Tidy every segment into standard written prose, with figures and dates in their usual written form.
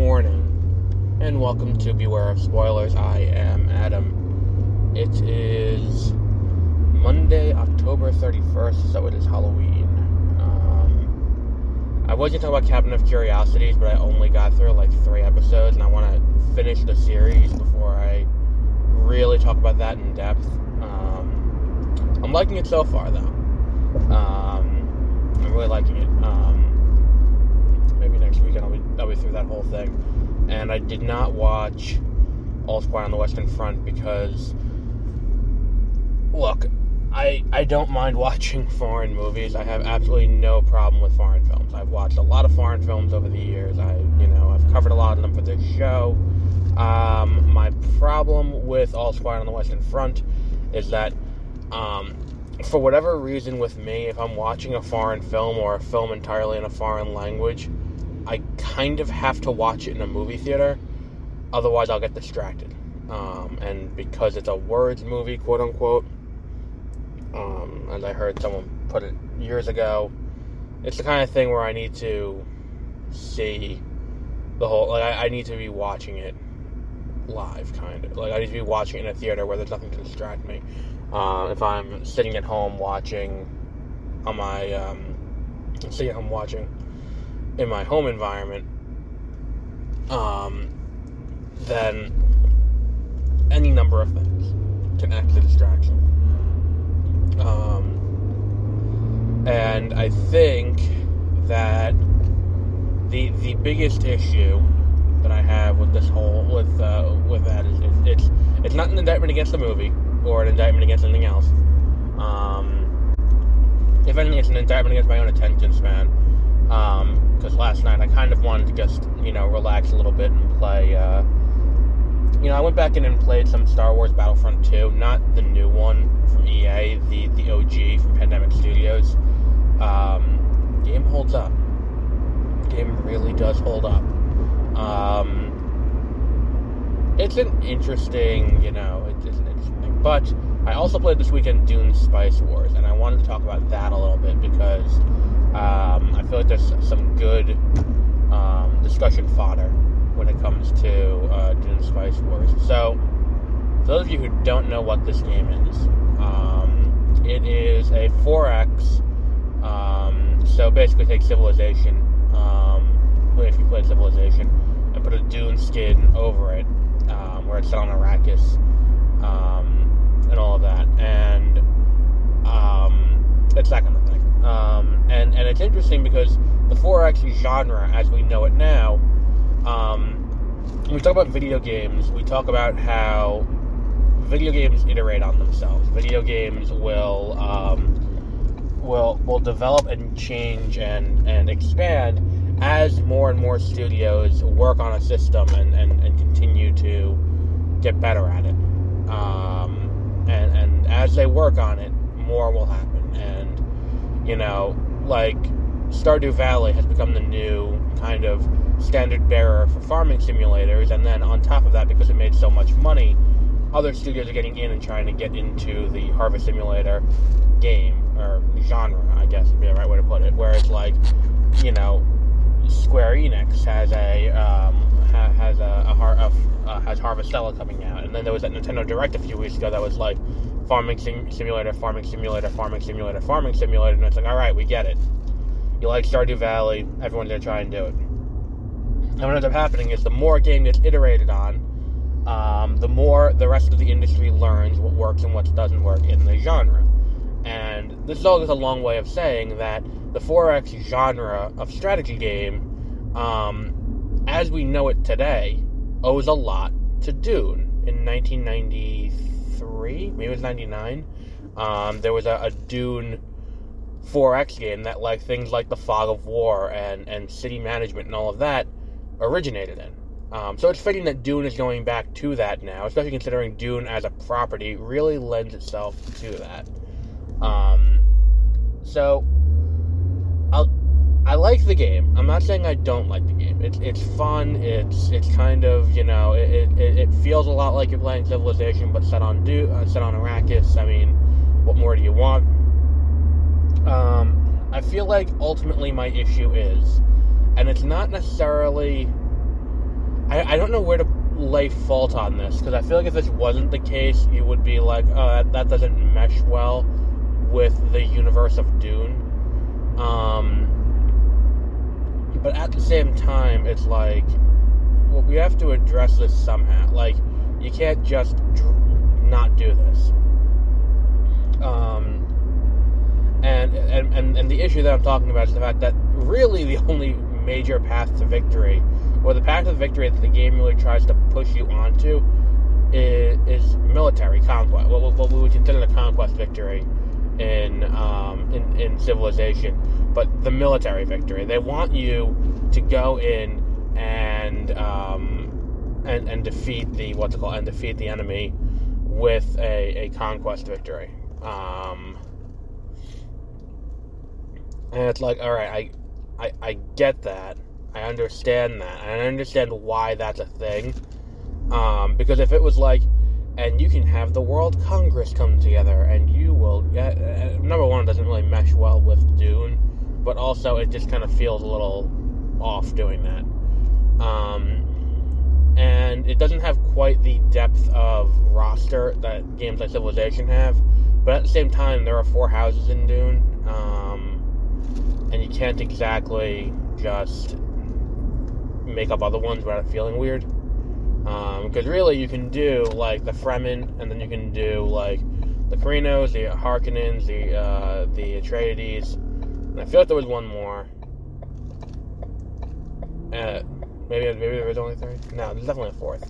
morning, and welcome to Beware of Spoilers. I am Adam. It is Monday, October 31st, so it is Halloween. I was going to talk about Cabinet of Curiosities, but I only got through like 3 episodes, and I want to finish the series before I really talk about that in depth. I'm liking it so far, though. I'm really liking it. Maybe next weekend I'll be through that whole thing. And I did not watch All Quiet on the Western Front because, look, I don't mind watching foreign movies. I have absolutely no problem with foreign films. I've watched a lot of foreign films over the years. I've covered a lot of them for this show. My problem with All Quiet on the Western Front is that, for whatever reason with me, if I'm watching a foreign film or a film entirely in a foreign language, I kind of have to watch it in a movie theater, otherwise I'll get distracted. And because it's a words movie, quote-unquote, as I heard someone put it years ago, it's the kind of thing where I need to see the whole, I need to be watching it live, kind of. I need to be watching it in a theater where there's nothing to distract me. If I'm sitting at home watching on my, watching in my home environment, then any number of things can act as a distraction. And I think that the biggest issue that I have with this whole, with that is it's not an indictment against the movie or an indictment against anything else. If anything, it's an indictment against my own attention span. Because last night I kind of wanted to just, relax a little bit and play, I went back in and played some Star Wars Battlefront 2, not the new one from EA, the OG from Pandemic Studios. Game holds up. Game really does hold up. It's an interesting, it's an interesting thing. But I also played this weekend Dune Spice Wars, and I wanted to talk about that a little bit because I feel like there's some good discussion fodder when it comes to Dune Spice Wars. So, for those of you who don't know what this game is, it is a 4X, so basically take Civilization, if you played Civilization, and put a Dune skin over it, where it's set on Arrakis, and all of that, and it's that kind of thing. And it's interesting because the 4X genre, as we know it now, when we talk about video games, we talk about how video games iterate on themselves. Video games will develop and change and expand as more and more studios work on a system and continue to get better at it. And as they work on it, more will happen. And, Stardew Valley has become the new kind of standard bearer for farming simulators, and then on top of that, because it made so much money, other studios are getting in and trying to get into the Harvest Simulator game, or genre, I guess would be the right way to put it, where it's like, Square Enix has has Harvestella coming out, and then there was that Nintendo Direct a few weeks ago that was like farming simulator, and it's like, alright, we get it. You like Stardew Valley, everyone's gonna try and do it. And what ends up happening is the more a game gets iterated on, the more the rest of the industry learns what works and what doesn't work in the genre. And this is all just a long way of saying that the 4X genre of strategy game, as we know it today, owes a lot to Dune. In 1993, maybe it was 99, there was a Dune 4X game that things like the Fog of War and city management and all of that originated in. So it's fitting that Dune is going back to that now, especially considering Dune as a property really lends itself to that. So I like the game. I'm not saying I don't like the game. It's fun. It's kind of, it feels a lot like you're playing Civilization, but set on Arrakis. I mean, what more do you want? I feel like ultimately my issue is, and it's not necessarily I don't know where to lay fault on this, because I feel like if this wasn't the case, you would be like, oh, that doesn't mesh well with the universe of Dune. But at the same time, it's like, well, we have to address this somehow. Like, you can't just not do this. And the issue that I'm talking about is the fact that really the only major path to victory, or the path to victory that the game really tries to push you onto, is military conquest. What we would consider the conquest victory in Civilization, but the military victory. They want you to go in and defeat the enemy with a conquest victory. And it's like, all right, I get that. I understand that. And I understand why that's a thing. Because if it was like, and you can have the World Congress come together, and you will get... number one, it doesn't really mesh well with Dune, but also it just kind of feels a little off doing that. And it doesn't have quite the depth of roster that games like Civilization have, but at the same time, there are 4 houses in Dune, and you can't exactly just make up other ones without it feeling weird. Because really, you can do, like, the Fremen, and then you can do, like, the Carrinos, the Harkonnens, the Atreides, and I feel like there was one more. Maybe there was only 3? No, there's definitely a 4th.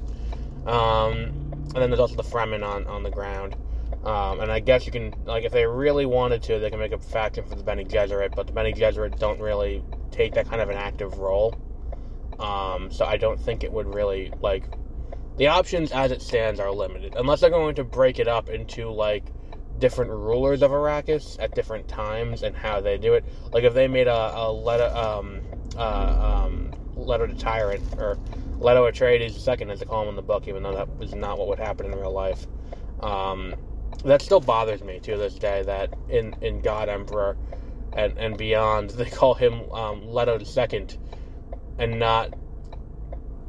And then there's also the Fremen on the ground. And I guess you can, like, if they really wanted to, they can make a faction for the Bene Gesserit, but the Bene Gesserit don't really take that kind of an active role. So I don't think it would really, like, the options as it stands are limited, unless they're going to break it up into, like, different rulers of Arrakis at different times and how they do it. Like, if they made a Leto the Tyrant, or Leto Atreides II, as they call him in the book, even though that is not what would happen in real life. That still bothers me to this day, that in God Emperor and beyond, they call him Leto II, and not...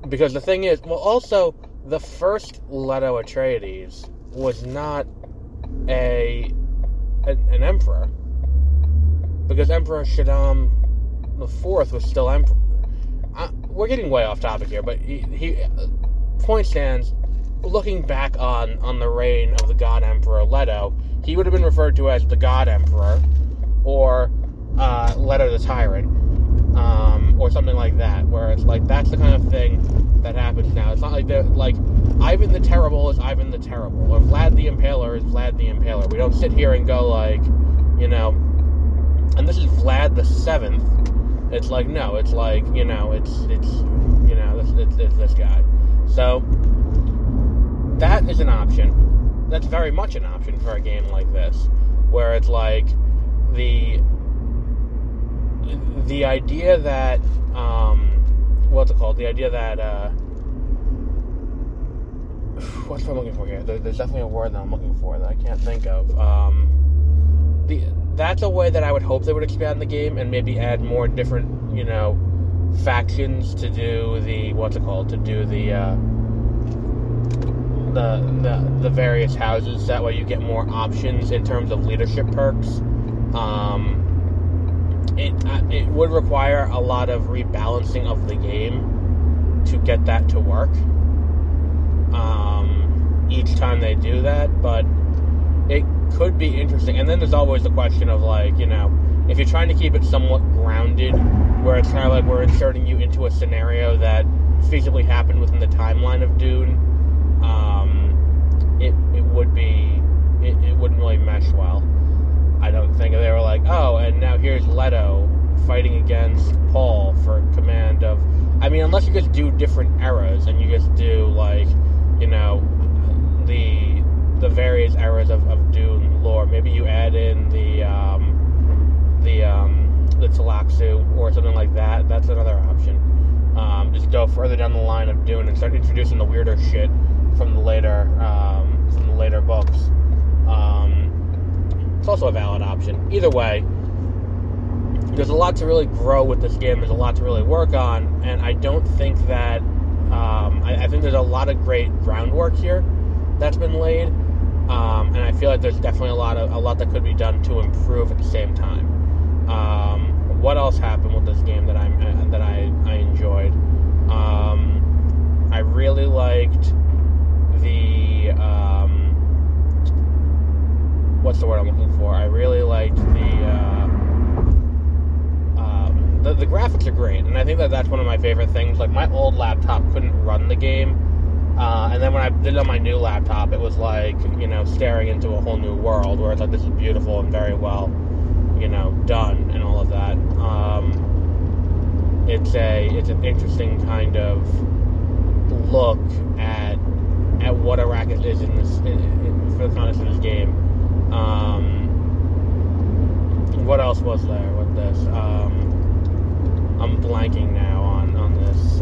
Because the thing is, well, also, the first Leto Atreides was not an emperor, because Emperor Shaddam IV was still emperor. We're getting way off topic here, but he point stands, looking back on the reign of the God Emperor Leto, he would have been referred to as the God Emperor, or Leto the Tyrant, or something like that, where it's like, that's the kind of thing that happens now. It's not like Ivan the Terrible is Ivan the Terrible, or Vlad the Impaler is Vlad the Impaler. We don't sit here and go like, you know, and this is Vlad the 7th. It's like, no, it's like, you know, it's this guy. So that is an option. That's very much an option for a game like this, where it's like the idea that what's it called? The idea that what's I'm looking for here? There's definitely a word that I'm looking for that I can't think of. That's a way that I would hope they would expand the game and maybe add more different, you know, factions to do the the various houses. That way you get more options in terms of leadership perks. It would require a lot of rebalancing of the game to get that to work. Each time they do that, but it could be interesting. And then there's always the question of, like, you know, if you're trying to keep it somewhat grounded, where it's kind of like we're inserting you into a scenario that feasibly happened within the timeline of Dune, it wouldn't really mesh well. I don't think. They were like, oh, and now here's Leto fighting against Paul for command of... I mean, unless you just do different eras, and you just do, like, you know, the various eras of Dune lore. Maybe you add in the Talaxu or something like that. That's another option. Just go further down the line of Dune and start introducing the weirder shit from the later books. It's also a valid option. Either way, there's a lot to really grow with this game. There's a lot to really work on, and I don't think that lot of great groundwork here that's been laid, and I feel like there's definitely a lot that could be done to improve at the same time. What else happened with this game that I enjoyed? I really liked the what's the word I'm looking for? I really liked the graphics are great, and I think that's one of my favorite things. Like, my old laptop couldn't run the game, and then when I did it on my new laptop, it was like, staring into a whole new world, where it's like, this is beautiful and very well, done, and all of that. It's an interesting kind of look at what Arrakis is for the context of this game. What else was there with this? I'm blanking now on this.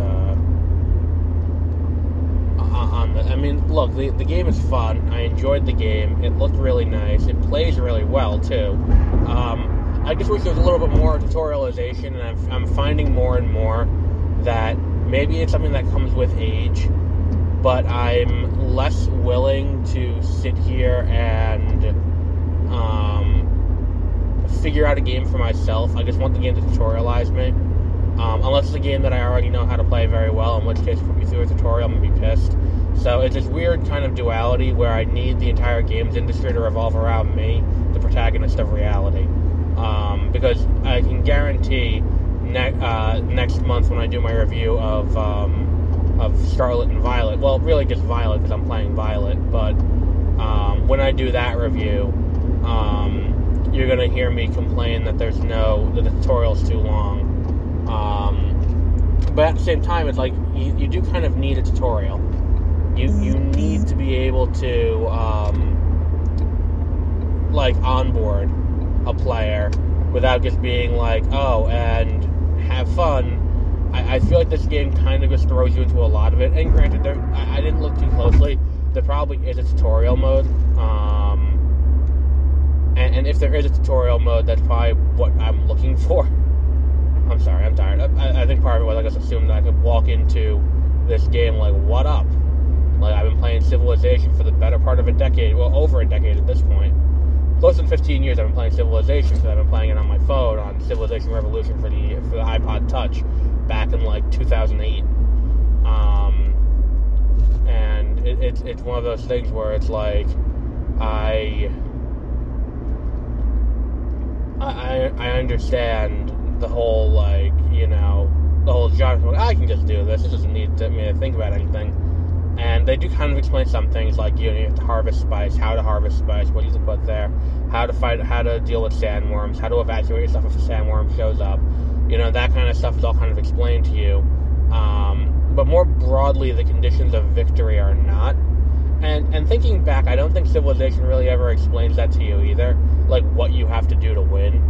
I mean, look, the game is fun. I enjoyed the game. It looked really nice. It plays really well too. I just wish there was a little bit more tutorialization, and I'm finding more and more that maybe it's something that comes with age, but I'm less willing to sit here and figure out a game for myself. I just want the game to tutorialize me. Unless it's a game that I already know how to play very well, in which case, put me through a tutorial, I'm going to be pissed. So it's this weird kind of duality where I need the entire games industry to revolve around me, the protagonist of reality. Because I can guarantee next month when I do my review of Scarlet and Violet, well, really just Violet because I'm playing Violet, but when I do that review, you're going to hear me complain that the tutorial's too long. But at the same time, it's like, you do kind of need a tutorial. You need to be able to, onboard a player without just being like, oh, and have fun. I feel like this game kind of just throws you into a lot of it. And granted, I didn't look too closely. There probably is a tutorial mode. And if there is a tutorial mode, that's probably what I'm looking for. I'm sorry, I'm tired. I think part of it was I just assumed that I could walk into this game like, what up? Like, I've been playing Civilization for the better part of a decade. Well, over a decade at this point. Close to 15 years I've been playing Civilization, because I've been playing it on my phone, on Civilization Revolution for the iPod Touch, back in, 2008. And it's one of those things where it's like, I understand the whole, the whole genre. I can just do this. This doesn't need me to think about anything. And they do kind of explain some things, like, you have to harvest spice, how to harvest spice, what you have to put there, how to deal with sandworms, how to evacuate yourself if a sandworm shows up. That kind of stuff is all kind of explained to you. But more broadly, the conditions of victory are not. And thinking back, I don't think Civilization really ever explains that to you either, like what you have to do to win.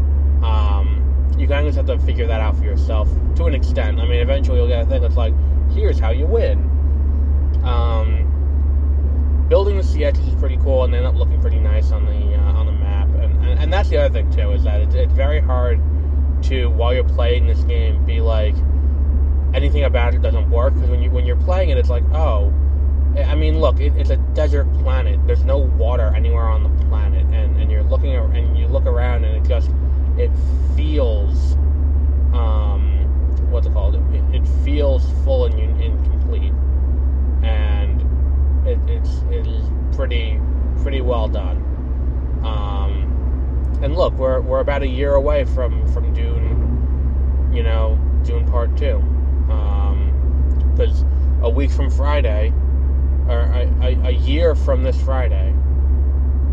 You kind of just have to figure that out for yourself, to an extent. I mean, eventually you'll get a thing that's like, here's how you win. Building the CXs is pretty cool, and they end up looking pretty nice on the map. And that's the other thing too, is that it's very hard to, while you're playing this game, be like, anything about it doesn't work, because when you're playing it, it's like, oh, I mean, look, it's a desert planet. There's no water anywhere on the planet, and you're looking and you look around, and it feels what's it called? It feels full and incomplete, and it is pretty well done. And look, we're about a year away from Dune, Dune Part 2, because a week from Friday, or a year from this Friday,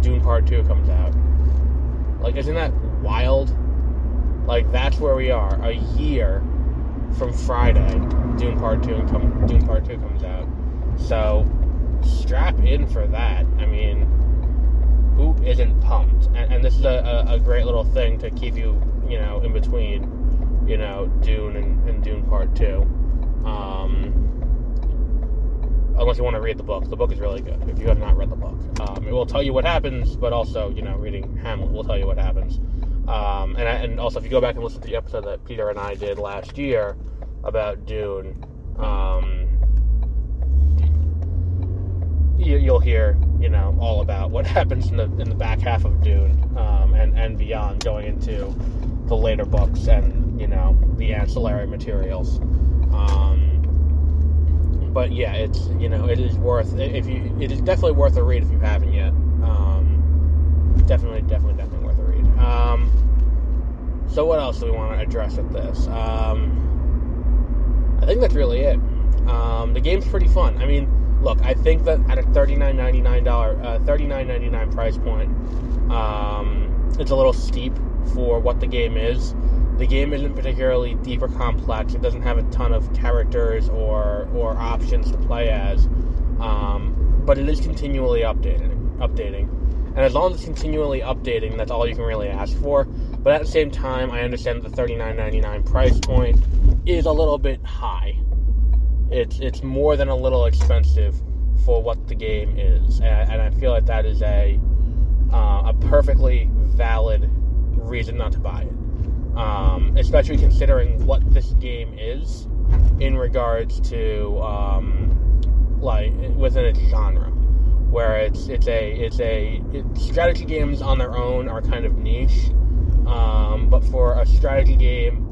Dune Part 2 comes out. Like, isn't that wild? Like, that's where we are. A year from Friday, Dune Part 2 comes out. So, strap in for that. I mean, who isn't pumped? And this is a great little thing to keep you, in between, Dune and Dune Part 2. Unless you want to read the book. The book is really good, if you have not read the book. It will tell you what happens, but also, reading Hamlet will tell you what happens. And also, if you go back and listen to the episode that Peter and I did last year about Dune, you'll hear, all about what happens in the back half of Dune, and beyond, going into the later books and, the ancillary materials. But yeah, it is it is definitely worth a read if you haven't yet. Definitely worth a read. So what else do we want to address with this? I think that's really it. The game's pretty fun. I mean, look, I think that at a $39.99 price point, it's a little steep for what the game is. The game isn't particularly deep or complex. It doesn't have a ton of characters or options to play as, but it is continually updating. And as long as it's continually updating, that's all you can really ask for. But at the same time, I understand that the $39.99 price point is a little bit high. It's more than a little expensive for what the game is, and I feel like that is a perfectly valid reason not to buy it. Especially considering what this game is in regards to within its genre, where strategy games on their own are kind of niche, but for a strategy game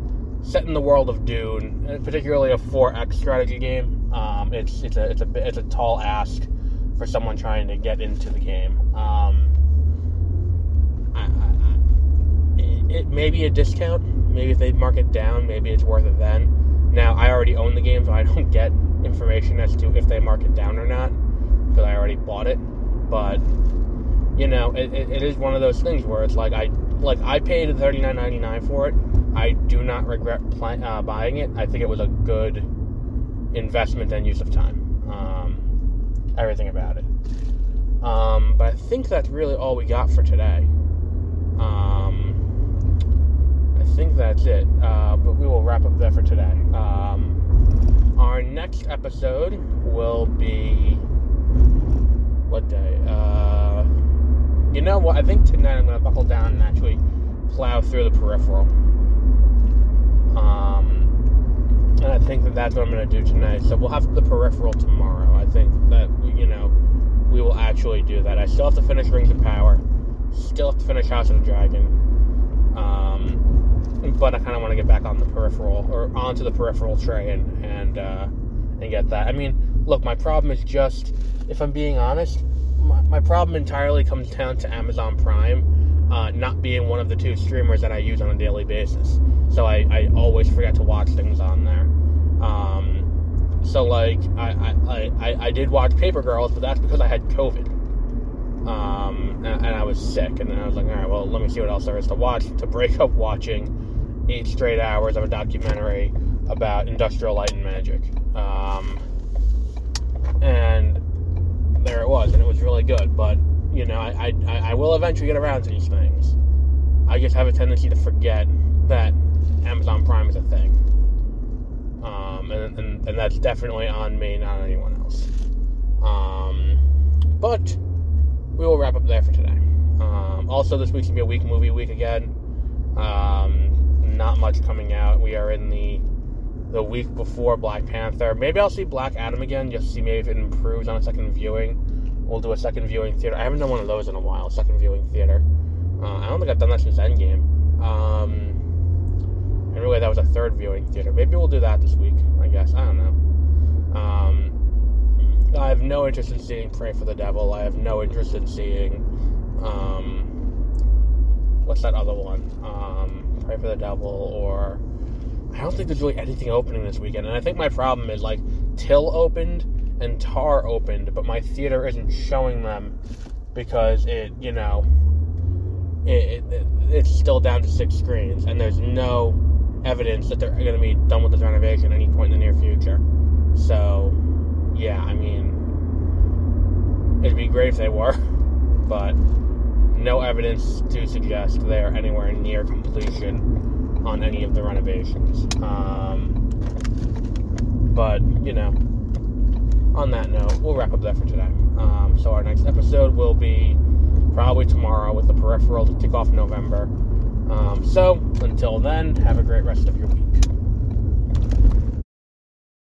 set in the world of Dune, and particularly a 4X strategy game, it's a tall ask for someone trying to get into the game. It may be a discount. Maybe if they mark it down, maybe it's worth it then. Now, I already own the game, so I don't get information as to if they mark it down or not, because I already bought it. But it is one of those things where it's like I paid $39.99 for it. I do not regret buying it. I think it was a good investment and use of time. Everything about it. But I think that's really all we got for today. I think that's it. But we will wrap up there for today. Our next episode will be... what day? You know what? I think tonight I'm going to buckle down and actually plow through the Peripheral. And I think that's what I'm going to do tonight. So we'll have the Peripheral tomorrow. I think that, we will actually do that. I still have to finish Rings of Power. Still have to finish House of the Dragon. But I kind of want to get back on the Peripheral, or onto the Peripheral train and get that. I mean, look, my problem is just, if I'm being honest, my problem entirely comes down to Amazon Prime not being one of the two streamers that I use on a daily basis. So I always forget to watch things on there. So like I did watch Paper Girls, but that's because I had COVID. And I was sick, and then I was like, all right, well, let me see what else there is to watch, to break up watching 8 straight hours of a documentary about Industrial Light and Magic. And there it was, and it was really good, but, I will eventually get around to these things. I just have a tendency to forget that Amazon Prime is a thing. And that's definitely on me, not anyone else. But we will wrap up there for today. Also, this week's going to be a movie week again. Not much coming out. We are in the week before Black Panther. Maybe I'll see Black Adam again, just to see maybe if it improves on a second viewing. We'll do a second viewing theater. I haven't done one of those in a while, second viewing theater. I don't think I've done that since Endgame. And really, that was a third viewing theater. Maybe we'll do that this week, I guess. I don't know. I have no interest in seeing Pray for the Devil. I have no interest in seeing, what's that other one? Pray for the Devil, or... I don't think there's really anything opening this weekend. And I think my problem is, like, Till opened and Tar opened, but my theater isn't showing them because it's still down to 6 screens, and there's no evidence that they're going to be done with this renovation at any point in the near future. So, yeah, I mean, it'd be great if they were, but no evidence to suggest they're anywhere near completion on any of the renovations. But, on that note, we'll wrap up there for today. So our next episode will be probably tomorrow with the Peripheral to kick off November. So, until then, have a great rest of your week.